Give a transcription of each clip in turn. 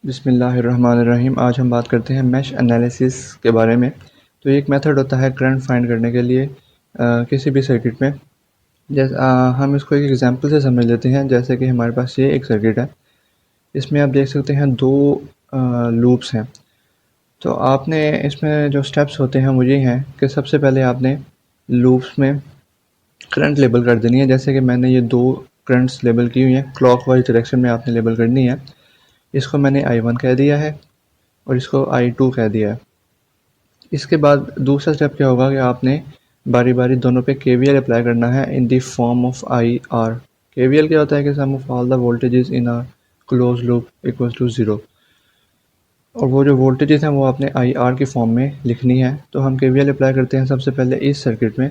बिस्मिल्लाहिर्रहमानिर्रहीम। आज हम बात करते हैं मैश एनालिसिस के बारे में। तो ये एक मेथड होता है करंट फाइंड करने के लिए किसी भी सर्किट में। जैसे हम इसको एक एग्जांपल से समझ लेते हैं। जैसे कि हमारे पास ये एक सर्किट है, इसमें आप देख सकते हैं दो लूप्स हैं। तो आपने इसमें जो स्टेप्स होते हैं वो ये हैं कि सबसे पहले आपने लूप्स में करंट लेबल कर देनी है। जैसे कि मैंने ये दो करंट्स लेबल की हुई हैं, क्लॉकवाइज डायरेक्शन में आपने लेबल करनी है। इसको मैंने I1 कह दिया है और इसको I2 कह दिया है। इसके बाद दूसरा स्टेप क्या होगा कि आपने बारी बारी दोनों पे KVL अप्लाई करना है in the form of IR। KVL क्या होता है कि sum of all the voltages in a close loop equals to 0, और वो जो वोल्टेजेस हैं वो आपने IR की फॉर्म में लिखनी है। तो हम KVL अप्लाई करते हैं सबसे पहले इस सर्किट में।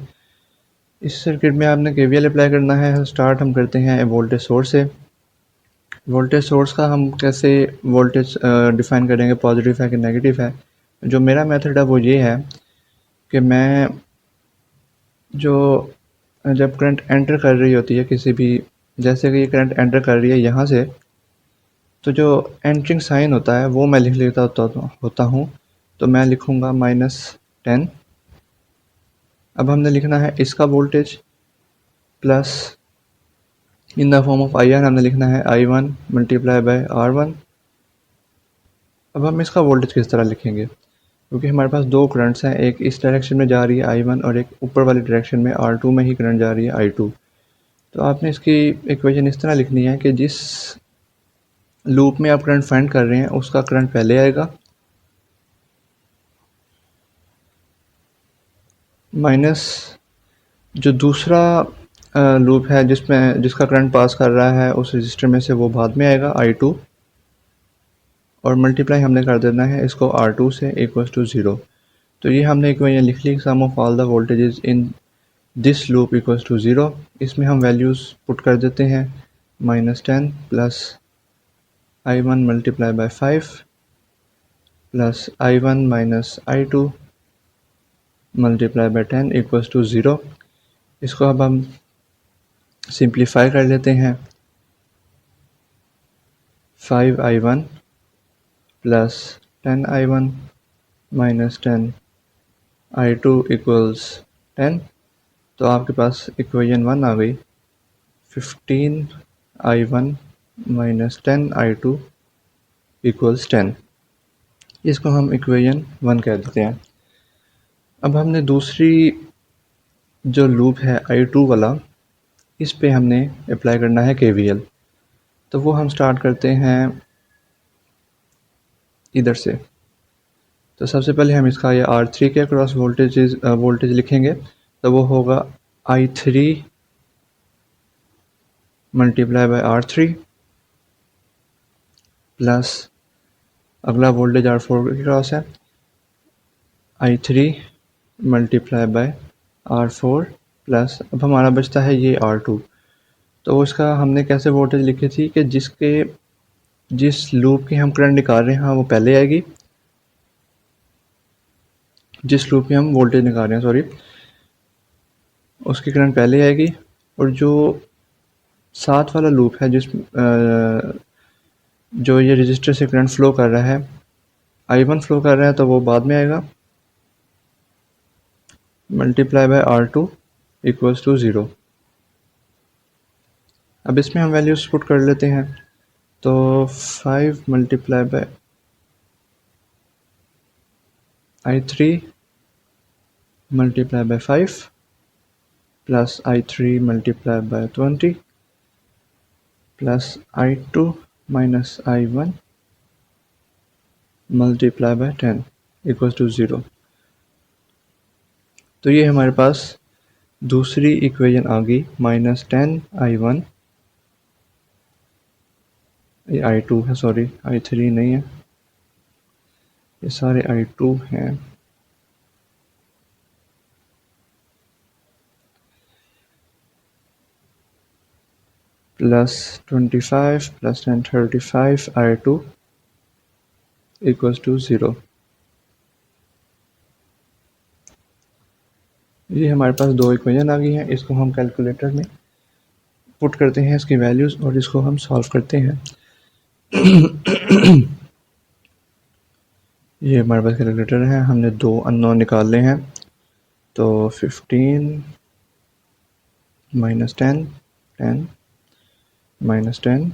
इस सर्किट में आपने KVL अप्लाई करना है। स्टार्ट हम करते हैं वोल्टेज सोर्स से। वोल्टेज सोर्स का हम कैसे वोल्टेज डिफ़ाइन करेंगे, पॉजिटिव है कि नेगेटिव है। जो मेरा मेथड है वो ये है कि मैं जो जब करंट एंटर कर रही होती है किसी भी, जैसे कि ये करंट एंटर कर रही है यहाँ से, तो जो एंट्रिंग साइन होता है वो मैं लिख लेता होता हूँ। तो मैं लिखूँगा -10। अब हमने लिखना है इसका voltage plus in the form of IR हमने लिखना है I1 मल्टीप्लाई बाय R1। अब हम इसका वोल्टेज किस तरह लिखेंगे, क्योंकि हमारे पास दो करंट्स हैं, एक इस डायरेक्शन में जा रही है I1 और एक ऊपर वाली डायरेक्शन में R2 में ही करंट जा रही है I2। तो आपने इसकी इक्वेशन इस तरह लिखनी है कि जिस लूप में आप करंट फाइंड कर रहे हैं उसका करंट पहले आएगा, माइनस जो दूसरा लूप है जिसका करंट पास कर रहा है उस रजिस्टर में से वो बाद में आएगा I2, और मल्टीप्लाई हमने कर देना है इसको R2 से इक्वल्स टू 0। तो ये हमने इक्वेशन लिख ली, sum of all the voltages in this loop equals to 0। इसमें हम वैल्यूज़ पुट कर देते हैं -10 plus I1 multiply by 5 plus I1 minus I2 multiply by 10 equals to 0। इसको अब हम सिंप्लीफाई कर लेते हैं। 5I1 plus 10I1 minus 10I2 equals 10। तो आपके पास इक्वेशन 1 आ गई, 15I1 माइनस 10I2 इक्वल्स 10। इसको हम इक्वेशन 1 कह देते हैं। अब हमने दूसरी जो लूप है I2 वाला, इस पे हमने अप्लाई करना है KVL। तो वो हम स्टार्ट करते हैं इधर से। तो सबसे पहले हम इसका ये R3 के अक्रॉस वोल्टेज लिखेंगे। तो वो होगा I3 multiply bye R3 plus अगला वोल्टेज R4 के क्रॉस है I3 multiply bye R4 plus अब हमारा बचता है ये R2। तो उसका हमने कैसे वोल्टेज लिखी थी कि जिस लूप की हम करंट निकाल रहे हैं वो पहले आएगी, जिस लूप में हम वोल्टेज निकाल रहे हैं सॉरी उसकी करंट पहले आएगी, और जो साथ वाला लूप है जो ये रजिस्टर से करंट फ्लो कर रहा है, I1 फ्लो कर रहा है, तो वो बाद में आएगा multiply by R2 equals to 0। अब इसमें हम वैल्यूज पुट कर लेते हैं। तो 5 multiply by I3 multiply by 5 plus I3 multiply by 20 plus I2 minus I1 multiply by 10 equals to 0। तो ये हमारे पास दूसरी इक्वेशन आ गई, -10I1, ये I2 है सॉरी I3 नहीं है, ये सारे I2 हैं, plus 25 plus 10 35 I2 equals to 0। ये हमारे पास दो इक्वेशन आ गई हैं। इसको हम कैलकुलेटर में पुट करते हैं इसकी वैल्यूज़ और इसको हम सॉल्व करते हैं। ये हमारे पास कैलकुलेटर है, हमने दो अननोन निकालने हैं। तो 15 माइनस 10 10 माइनस 10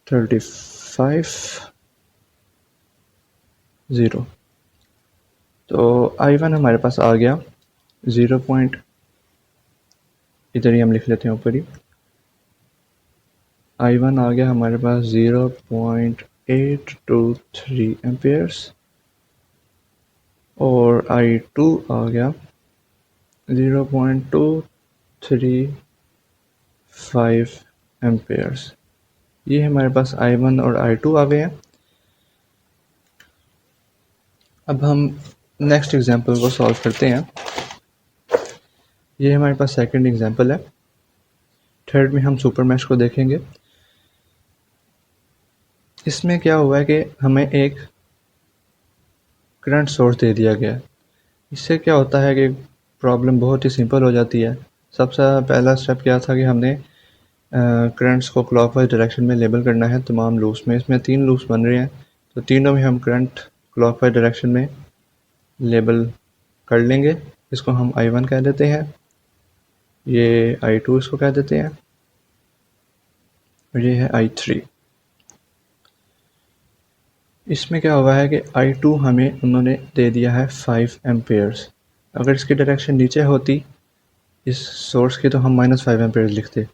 35 0। तो I1 हमारे पास आ गया 0 पॉइंट, इधर ही हम लिख लेते हैं ऊपर ही। I1 आ गया हमारे पास 0.823 एम्पेयर्स और I2 आ गया 0.235 एम्पेयर्स। ये हमारे पास I1 और I2 आ गए हैं। अब हम नेक्स्ट एग्जांपल को सॉल्व करते हैं। ये हमारे पास सेकंड एग्जांपल है। थर्ड में हम सुपर मैश को देखेंगे। इसमें क्या हुआ है कि हमें एक करंट सोर्स दे दिया गया है। इससे क्या होता है कि प्रॉब्लम बहुत ही सिंपल हो जाती है। सबसे पहला स्टेप क्या था कि हमने करंट्स को क्लॉकवाइज डायरेक्शन में लेबल करना है तमाम लूप्स में। इसमें 3 लूप्स बन रहे हैं, तो तीनों में हम करंट क्लॉकवाइज डायरेक्शन में लेबल कर लेंगे। इसको हम I1 कह देते हैं, ये I2 इसको कह देते हैं, और ये है I3। इसमें क्या हुआ है कि I2 हमें उन्होंने दे दिया है 5 एम्पेयर्स। अगर इसकी डायरेक्शन नीचे होती इस सोर्स की तो हम -5 एम्पेयर्स लिखते।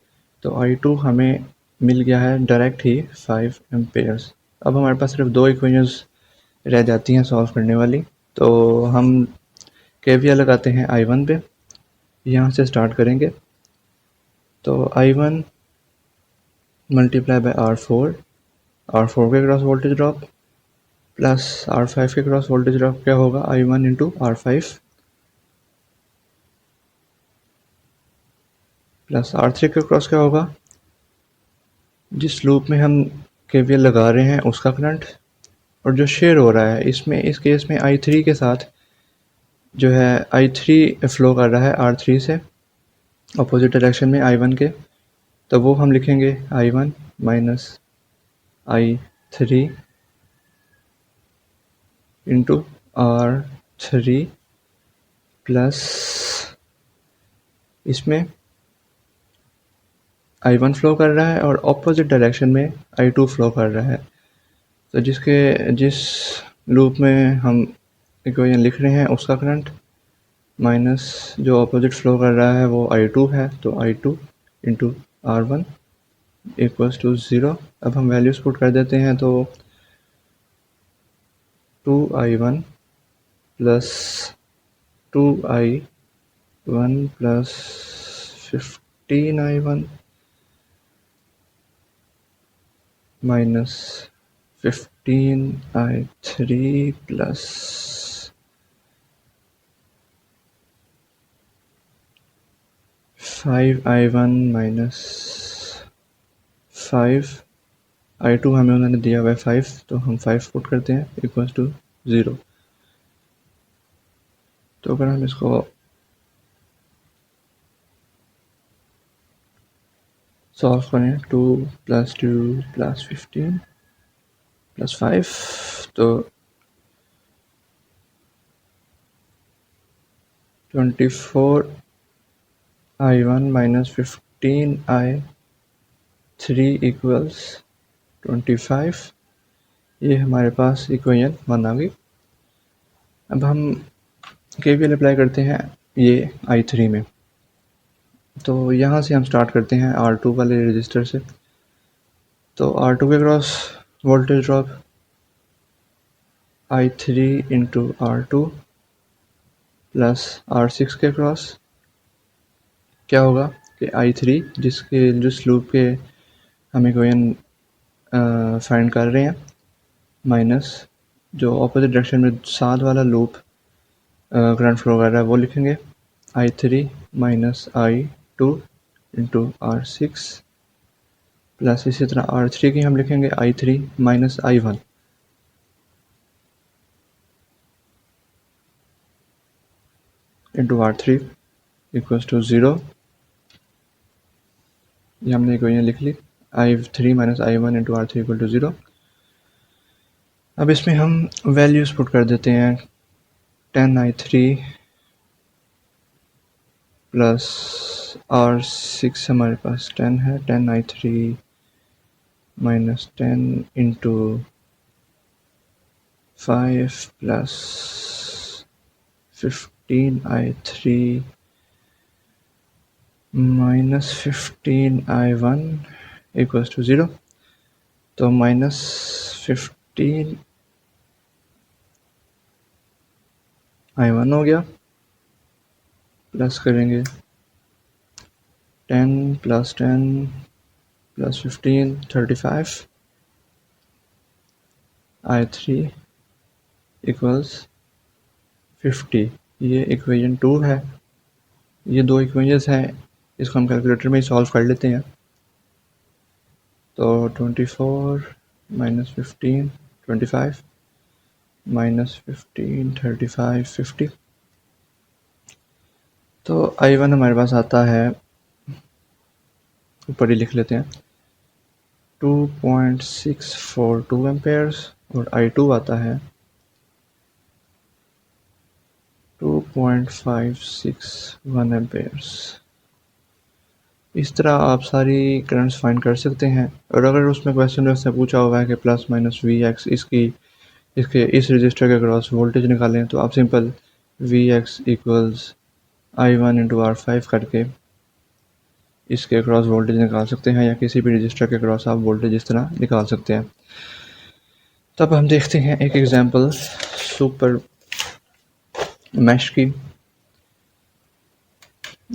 तो I2 हमें मिल गया है डायरेक्ट ही 5 एम्पेयर्स। अब हमारे पास सिर्फ दो इक्वेशंस रह जाती हैं सॉल्व करने वाली। तो हम KVL लगाते हैं I1 पे, यहाँ से स्टार्ट करेंगे। तो I1 मल्टीप्लाई बाय R4 के cross voltage drop plus R5 के क्रॉस वोल्टेज ड्रॉप क्या होगा I1 into R5 plus R3 के क्रॉस क्या होगा, जिस लूप में हम KVL लगा रहे हैं उसका करंट, और जो शेयर हो रहा है इसमें, इस केस में I3 के साथ जो है I3 फ्लो कर रहा है R3 से अपोजिट डायरेक्शन में I1 के। तो वो हम लिखेंगे I1 minus I3 into R3 plus इसमें I1 फ्लो कर रहा है और अपोजिट डायरेक्शन में I2 फ्लो कर रहा है। तो जिस लूप में हम इक्वेशन लिख रहे हैं उसका करंट माइनस जो अपोजिट फ्लो कर रहा है वो I2 है, तो I2 into R1 equals to 0। अब हम वैल्यूज पुट कर देते हैं, तो 2I1 plus 2I1 plus 15I1 minus 15I3 plus 5I1 minus 5I2 हमें उन्होंने दिया हुआ है 5, तो हम 5 पुट करते हैं इक्वल्स टू 0। तो अगर हम इसको सॉल्व करें 2 प्लस 2 प्लस 15 प्लस 5, तो 24I1 माइनस 15I3 इक्वल्स 25। ये हमारे पास इक्वेशन 1 आ गई। अब हम KVL अप्लाई करते हैं ये I3 में। तो यहाँ से हम स्टार्ट करते हैं R2 वाले रजिस्टर से। तो R2 के cross voltage drop I3 into R2 plus R6 के क्रॉस क्या होगा कि I3 जिस लूप के हम इक्वेशन फाइंड कर रहे हैं माइनस जो अपोजिट डायरेक्शन में साथ वाला लूप करंट फ्लो कर रहा है वो लिखेंगे I3 minus I2 into R6 plus इसी तरह R3 की हम लिखेंगे I3 minus I1 into R3 equals to 0। ये हमने इक्वेशन लिख ली I3 minus I1 into R3 equal to 0। अब इसमें हम वैल्यूज़ पुट कर देते हैं 10i3 प्लस R6 हमारे पास 10 है, 10i3 minus 10 into 5 plus 15i3 minus 15i1 equals to 0। तो माइनस 15i1 हो गया, प्लस करेंगे 10 प्लस 10 प्लस 15 35 i3 इक्वल्स 50। ये इक्वेशन 2 है। ये दो इक्वेशंस हैं, इसको हम कैलकुलेटर में ही सॉल्व कर लेते हैं। तो 24 माइनस 15 25 माइनस 15 35 50। तो i1 हमारे पास आता है, ऊपर ही लिख लेते हैं 2.642 एम्पेयर्स, और i2 आता है 2.561 एम्पेयर्स। इस तरह आप सारी करंट्स फाइंड कर सकते हैं। और अगर उसमें क्वेश्चन में उससे पूछा हुआ है कि प्लस माइनस वी एक्स इसके इस रजिस्टर के क्रॉस वोल्टेज निकालें, तो आप simple V X equals i1 into R5 करके इसके क्रॉस वोल्टेज निकाल सकते हैं, या किसी भी रजिस्टर के क्रॉस आप वोल्टेज इस तरह निकाल सकते हैं। तब हम देखते हैं एक एग्जांपल सुपर मैश की।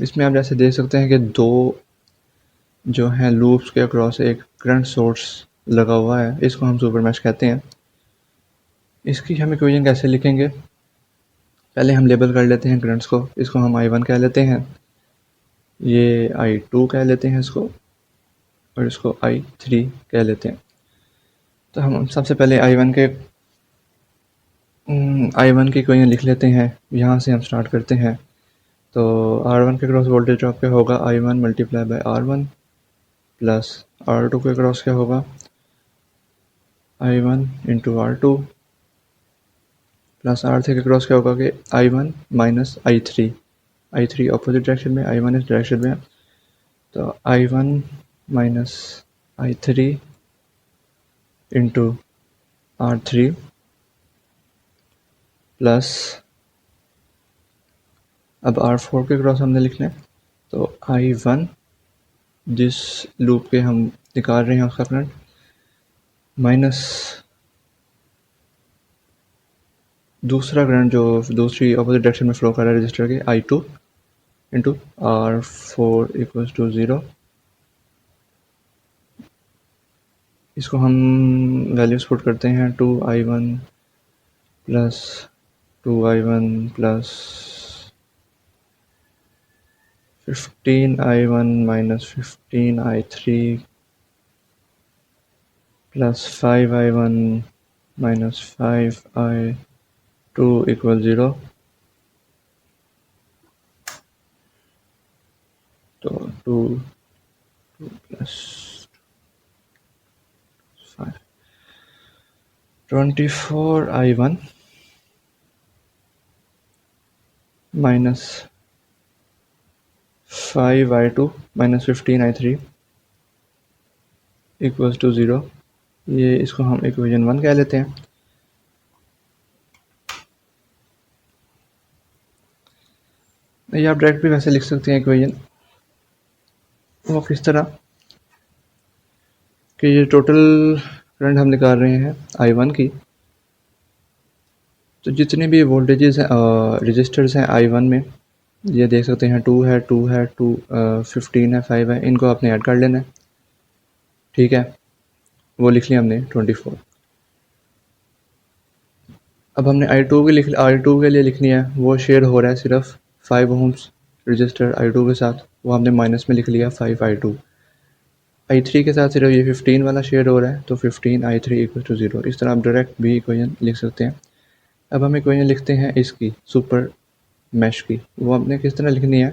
इसमें आप जैसे देख सकते हैं कि दो जो है लूप्स के अक्रॉस एक करंट सोर्स लगा हुआ है, इसको हम सुपर मैश कहते हैं। इसकी हम इक्वेशन कैसे लिखेंगे, पहले हम लेबल कर लेते हैं करंट्स को। इसको हम i1 कह लेते हैं, ये i2 कह लेते हैं इसको, और इसको i3 कह लेते हैं। तो हम सबसे पहले i1 की इक्वेशन लिख लेते हैं। यहाँ से हम स्टार्ट करते हैं। तो R1 के क्रॉस वोल्टेज ड्रॉप क्या होगा, i1 multiply by R1 plus R2 के क्रॉस क्या होगा, i1 into R2 plus R3 के क्रॉस क्या होगा कि i1 minus i3 opposite direction में, i1 इस डायरेक्शन में। तो i1 minus i3 into R3 plus अब R4 के क्रॉस हमने लिखना है। तो i1 जिस लूप के हम निकाल रहे हैं उसका करंट, माइनस दूसरा करंट जो दूसरी अपोजिट डायरेक्शन में फ्लो कर रहा है रजिस्टर के, i2 into R4 equals to 0। इसको हम वैल्यूज पुट करते हैं 2i1 plus 2i1 plus 15i1 minus 15i3 plus 5i1 minus 5i2 equal 0। तो 2 plus 5 24i1 minus 5i2 minus 15i3 equals to 0। ये इसको हम इक्वेशन 1 कह लेते हैं। ये आप डायरेक्ट भी वैसे लिख सकते हैं इक्वेशन, वो किस तरह कि ये टोटल करंट हम निकाल रहे हैं i1 की। तो जितने भी वोल्टेजेस हैं रजिस्टर्स हैं i1 में, ये देख सकते हैं 2 है 2 है 2 15 है 5 है, इनको आपने ऐड कर लेना है। ठीक है, वो लिख लिया हमने 24। अब हमने i2 के लिए लिखनी है, वो शेयर हो रहा है सिर्फ 5 ओम्स रजिस्टर i2 के साथ, वो हमने माइनस में लिख लिया 5i2। i3 के साथ सिर्फ ये 15 वाला शेयर हो रहा है, तो 15i3 इक्वल टू 0। इस तरह आप डायरेक्ट भी इक्वेशन लिख सकते हैं। अब हम इक्वेशन लिखते हैं इसकी सुपर मैश की। वो आपने किस तरह लिखनी है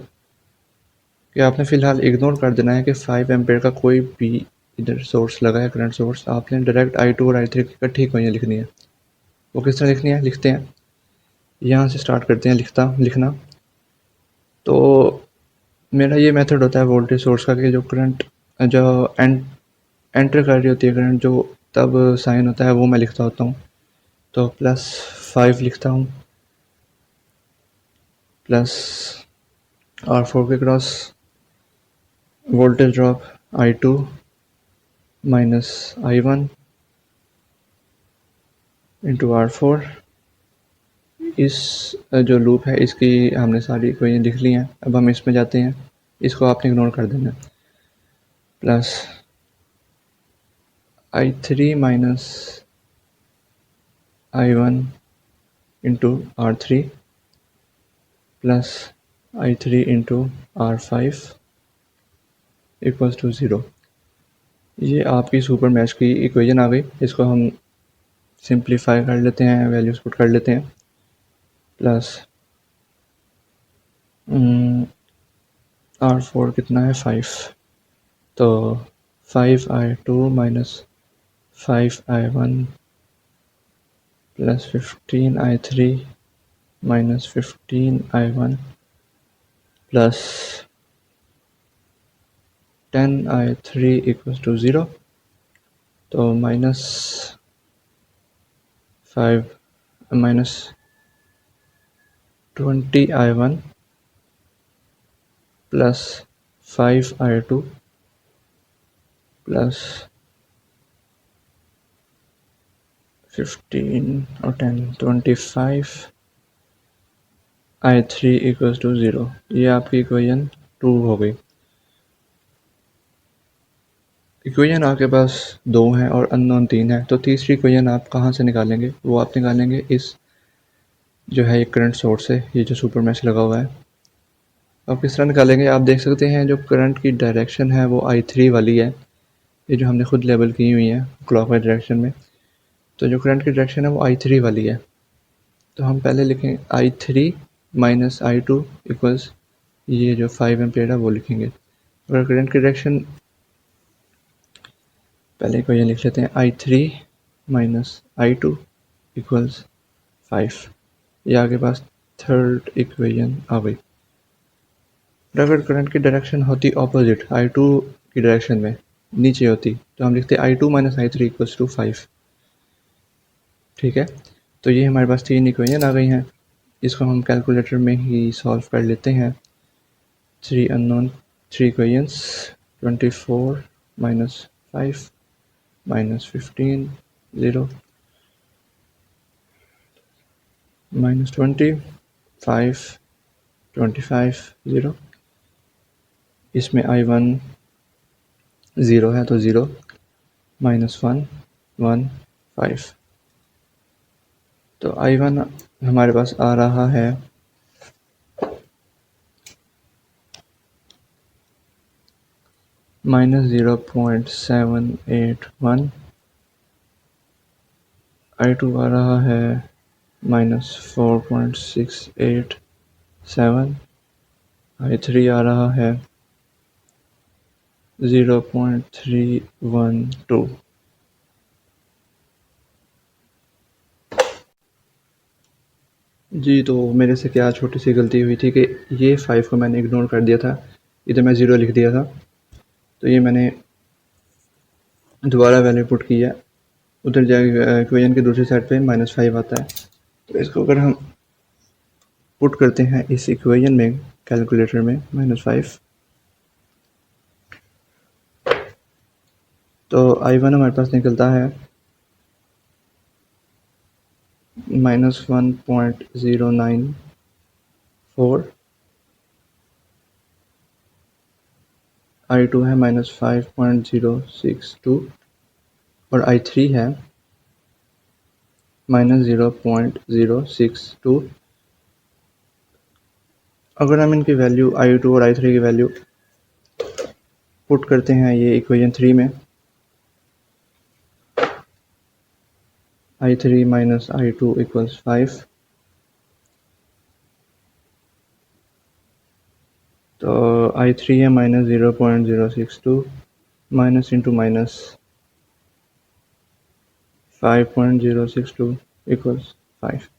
कि आपने फ़िलहाल इग्नोर कर देना है कि 5 एम्पेयर का कोई भी इधर सोर्स लगा है करंट सोर्स, आपने डायरेक्ट i2 और i3 की इकट्ठी इक्वेशन लिखनी है। वो किस तरह लिखनी है, लिखते हैं। यहाँ से स्टार्ट करते हैं लिखना। तो मेरा ये मेथड होता है वोल्टेज सोर्स का कि जो करंट जो एंटर कर रही होती है करंट, जो तब साइन होता है वो मैं लिखता होता हूँ। तो +5 लिखता हूँ, प्लस R4 के cross voltage drop I2 minus I1 into R4। इस जो लूप है इसकी हमने सारी इक्वेशन लिख ली हैं। अब हम इसमें जाते हैं, इसको आपने इग्नोर कर देना। Plus I3 minus I1 into R3 plus I3 into R5 equals to 0। ये आपकी सुपर मैश की इक्वेशन आ गई। इसको हम सिंप्लीफाई कर लेते हैं, वैल्यूज पुट कर लेते हैं। प्लस R4 कितना है 5, तो 5I2 minus 5I1 plus 15I3 minus 15I1 plus 10I3 equals to 0। तो minus 20I1 plus 5I2 plus 15 और 10 25I3 इक्वल्स टू 0। ये आपकी इक्वेशन 2 हो गई। इक्वेशन आपके पास 2 है और अननोन 3 है, तो तीसरी इक्वेशन आप कहाँ से निकालेंगे? वो आप निकालेंगे इस जो है एक करंट सोर्स है, ये जो सुपर मैश लगा हुआ है। आप किस तरह निकालेंगे? आप देख सकते हैं जो करंट की डायरेक्शन है वो I3 वाली है, ये जो हमने खुद लेबल की हुई है क्लॉकवाइज डायरेक्शन में। तो जो करंट की डायरेक्शन है वो I3 वाली है। तो हम पहले लिखें I3 माइनस I2 इक्वल्स ये जो 5 एम्पियर है वो लिखेंगे। अगर करंट की डायरेक्शन पहले को ये लिख लेते हैं I3 माइनस I2 इक्वल्स 5। ये आगे पास थर्ड इक्वेशन आ गई। अगर करंट की डायरेक्शन होती ऑपोजिट I2 की डायरेक्शन में नीचे होती, तो हम लिखते I2 minus I3 equals to 5। ठीक है, तो ये हमारे पास 3 इक्वेशन आ गई हैं। इसको हम कैलकुलेटर में ही सॉल्व कर लेते हैं। 3 unknown 3 equations 24 minus 5 minus 15 0 minus 20 5 25 0। इसमें I1 0 है तो 0 माइनस 1 1 5। तो I1 हमारे पास आ रहा है माइनस 0.781। I2 आ रहा है माइनस 4.687। I3 आ रहा है 0.312। जी, तो मेरे से क्या छोटी सी गलती हुई थी कि ये 5 को मैंने इग्नोर कर दिया था, इधर मैं 0 लिख दिया था। तो ये मैंने दोबारा वैल्यू पुट की है, उधर जाके इक्वेशन की दूसरी साइड पे -5 आता है। तो इसको अगर हम पुट करते हैं इस इक्वेशन में कैलकुलेटर में -5, तो I1 हमारे पास निकलता है -1.094। I2 है -5.062 और I3 है -0.062। अगर हम इनकी वैल्यू I2 और I3 की वैल्यू पुट करते हैं ये इक्वेशन 3 में, I3 माइनस I2 इक्वल्स 5। तो I3 है -0.062 माइनस इंटू माइनस 5.062 इक्वल्स 5।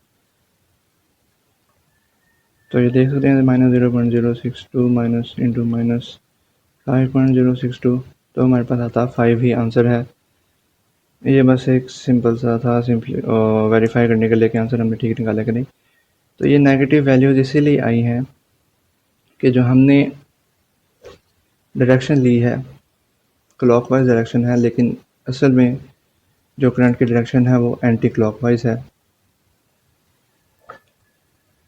तो ये देख सकते हैं -0.062 माइनस इंटू -5.062, तो हमारे पास आता 5 ही आंसर है। ये बस एक सिंपल सा था, सिंपली वेरीफाई करने के लिए कि आंसर हमने ठीक निकाला कि नहीं। तो ये नेगेटिव वैल्यूज़ इसीलिए आई हैं कि जो हमने डायरेक्शन ली है क्लॉकवाइज डायरेक्शन है, लेकिन असल में जो करंट की डायरेक्शन है वो एंटी क्लॉकवाइज है।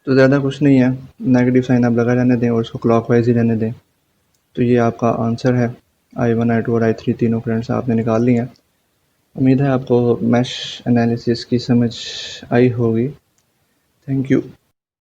तो ज़्यादा कुछ नहीं है, नेगेटिव साइन आप लगा रहने दें और उसको क्लॉकवाइज ही रहने दें। तो ये आपका आंसर है। I1 I2 और I3 तीनों करंट्स आपने निकाल ली हैं। उम्मीद है आपको मैश एनालिसिस की समझ आई होगी। Thank you.